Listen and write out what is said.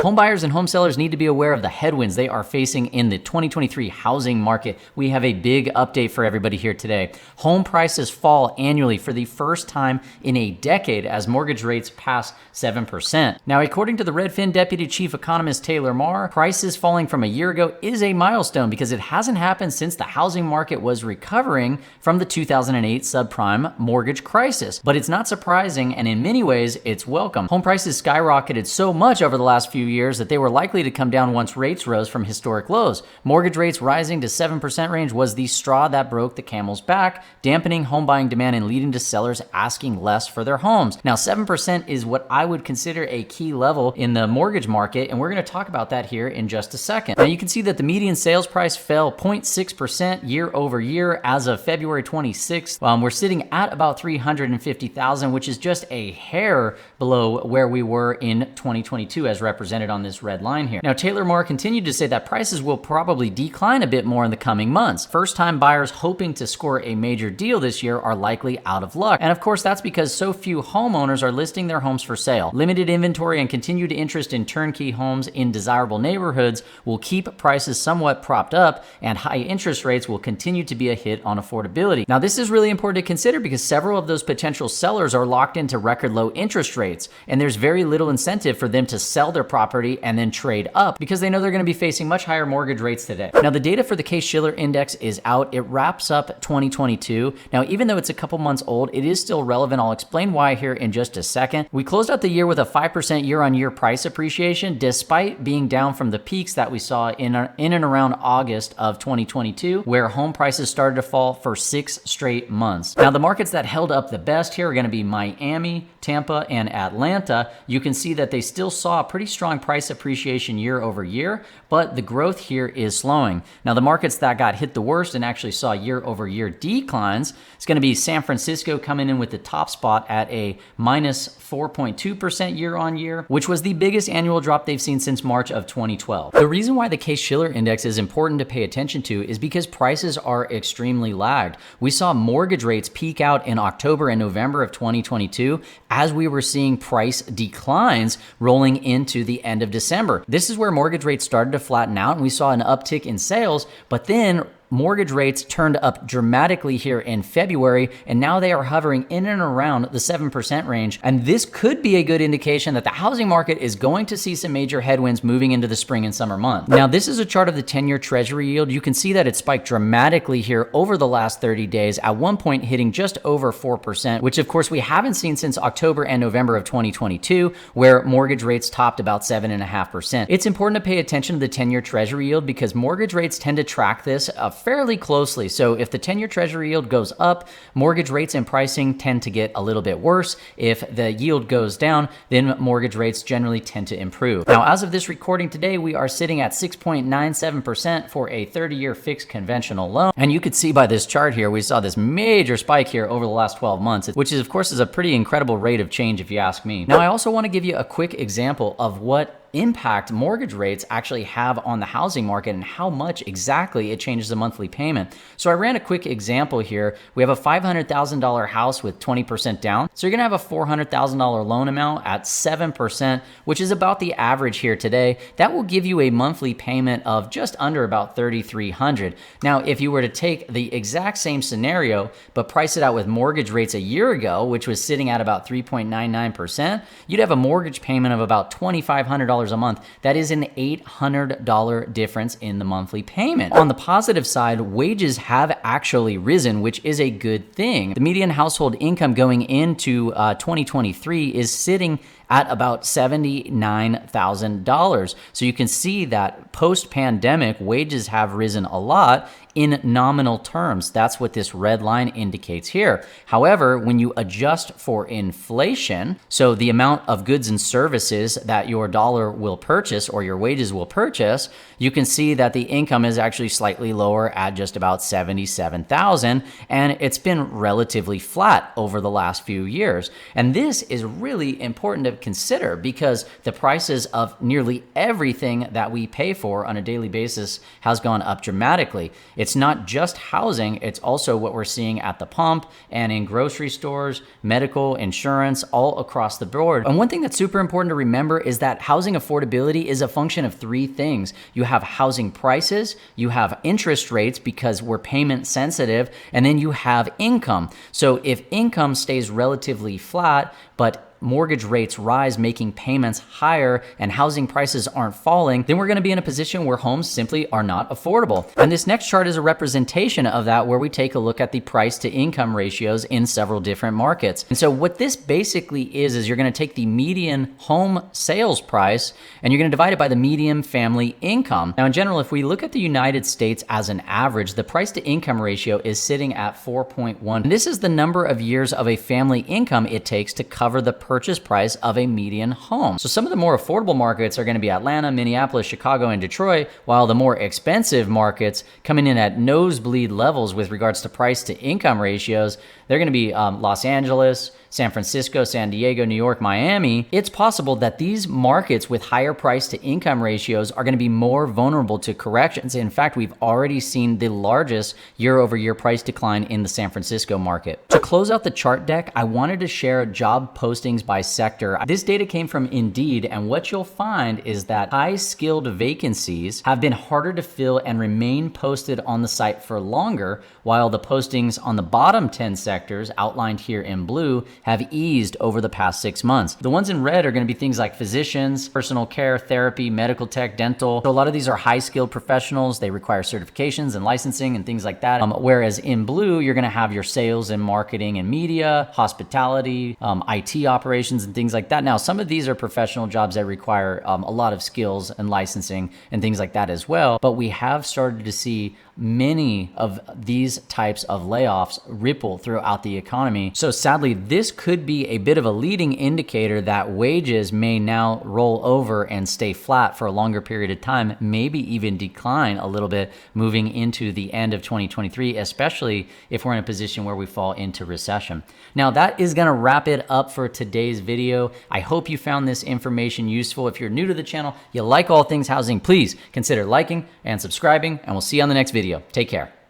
Home buyers and home sellers need to be aware of the headwinds they are facing in the 2023 housing market. We have a big update for everybody here today. Home prices fall annually for the first time in a decade as mortgage rates pass 7%. Now, according to the Redfin Deputy Chief Economist Taylor Marr, prices falling from a year ago is a milestone because it hasn't happened since the housing market was recovering from the 2008 subprime mortgage crisis. But it's not surprising, and in many ways, it's welcome. Home prices skyrocketed so much over the last few years that they were likely to come down once rates rose from historic lows. Mortgage rates rising to 7% range was the straw that broke the camel's back, dampening home buying demand and leading to sellers asking less for their homes. Now, 7% is what I would consider a key level in the mortgage market, and we're going to talk about that here in just a second. Now, you can see that the median sales price fell 0.6% year over year as of February 26th. We're sitting at about $350,000, which is just a hair below where we were in 2022 as represented on this red line here. Now, Taylor Marr continued to say that prices will probably decline a bit more in the coming months. First-time buyers hoping to score a major deal this year are likely out of luck. And of course, that's because so few homeowners are listing their homes for sale. Limited inventory and continued interest in turnkey homes in desirable neighborhoods will keep prices somewhat propped up, and high interest rates will continue to be a hit on affordability. Now, this is really important to consider because several of those potential sellers are locked into record low interest rates, and there's very little incentive for them to sell their property and then trade up because they know they're going to be facing much higher mortgage rates today. Now, the data for the Case-Shiller Index is out. It wraps up 2022. Now, even though it's a couple months old, it is still relevant. I'll explain why here in just a second. We closed out the year with a 5% year-on-year price appreciation, despite being down from the peaks that we saw in and around August of 2022, where home prices started to fall for 6 straight months. Now, the markets that held up the best here are going to be Miami, Tampa, and Atlanta. You can see that they still saw a pretty strong price appreciation year over year, but the growth here is slowing. Now, the markets that got hit the worst and actually saw year over year declines, it's going to be San Francisco coming in with the top spot at a minus 4.2% year on year, which was the biggest annual drop they've seen since March of 2012. The reason why the Case-Shiller Index is important to pay attention to is because prices are extremely lagged. We saw mortgage rates peak out in October and November of 2022 as we were seeing price declines rolling into the end of December. This is where mortgage rates started to flatten out and we saw an uptick in sales, but then mortgage rates turned up dramatically here in February, and now they are hovering in and around the 7% range. And this could be a good indication that the housing market is going to see some major headwinds moving into the spring and summer months. Now, this is a chart of the 10-year Treasury yield. You can see that it spiked dramatically here over the last 30 days, at one point hitting just over 4%, which of course we haven't seen since October and November of 2022, where mortgage rates topped about 7.5%. It's important to pay attention to the 10-year Treasury yield because mortgage rates tend to track this fairly closely. So if the 10-year Treasury yield goes up, mortgage rates and pricing tend to get a little bit worse. If the yield goes down, then mortgage rates generally tend to improve. Now, as of this recording today, we are sitting at 6.97% for a 30-year fixed conventional loan. And you could see by this chart here, we saw this major spike here over the last 12 months, which is, of course, is a pretty incredible rate of change if you ask me. Now, I also want to give you a quick example of what impact mortgage rates actually have on the housing market and how much exactly it changes the monthly payment. So I ran a quick example here. We have a $500,000 house with 20% down. So you're gonna have a $400,000 loan amount at 7%, which is about the average here today. That will give you a monthly payment of just under about $3,300. Now, if you were to take the exact same scenario, but price it out with mortgage rates a year ago, which was sitting at about 3.99%, you'd have a mortgage payment of about $2,500 a month. That is an $800 difference in the monthly payment. On the positive side, wages have actually risen, which is a good thing. The median household income going into 2023 is sitting at about $79,000. So you can see that post-pandemic, wages have risen a lot in nominal terms. That's what this red line indicates here. However, when you adjust for inflation, so the amount of goods and services that your dollar will purchase or your wages will purchase, you can see that the income is actually slightly lower at just about $77,000, and it's been relatively flat over the last few years. And this is really important to consider, because the prices of nearly everything that we pay for on a daily basis has gone up dramatically. It's not just housing, it's also what we're seeing at the pump and in grocery stores, medical, insurance, all across the board. And one thing that's super important to remember is that housing affordability is a function of three things. You have housing prices, you have interest rates because we're payment sensitive, and then you have income. So if income stays relatively flat, but mortgage rates rise, making payments higher, and housing prices aren't falling, then we're gonna be in a position where homes simply are not affordable. And this next chart is a representation of that, where we take a look at the price to income ratios in several different markets. And so what this basically is you're gonna take the median home sales price and you're gonna divide it by the median family income. Now, in general, if we look at the United States as an average, the price to income ratio is sitting at 4.1. And this is the number of years of a family income it takes to cover the purchase price of a median home. So some of the more affordable markets are going to be Atlanta, Minneapolis, Chicago, and Detroit, while the more expensive markets coming in at nosebleed levels with regards to price to income ratios, they're going to be Los Angeles, San Francisco, San Diego, New York, Miami. It's possible that these markets with higher price to income ratios are going to be more vulnerable to corrections. In fact, we've already seen the largest year-over-year price decline in the San Francisco market. To close out the chart deck, I wanted to share job postings by sector. This data came from Indeed, and what you'll find is that high-skilled vacancies have been harder to fill and remain posted on the site for longer, while the postings on the bottom 10 sectors, outlined here in blue, have eased over the past 6 months. The ones in red are going to be things like physicians, personal care, therapy, medical tech, dental. So a lot of these are high-skilled professionals. They require certifications and licensing and things like that. Whereas in blue, you're going to have your sales and marketing and media, hospitality, IT operations, and things like that. Now, some of these are professional jobs that require a lot of skills and licensing and things like that as well. But we have started to see many of these types of layoffs ripple throughout the economy. So sadly, this could be a bit of a leading indicator that wages may now roll over and stay flat for a longer period of time, maybe even decline a little bit moving into the end of 2023, especially if we're in a position where we fall into recession. Now, that is going to wrap it up for today's video. I hope you found this information useful. If you're new to the channel, you like all things housing, please consider liking and subscribing, and we'll see you on the next video. Take care.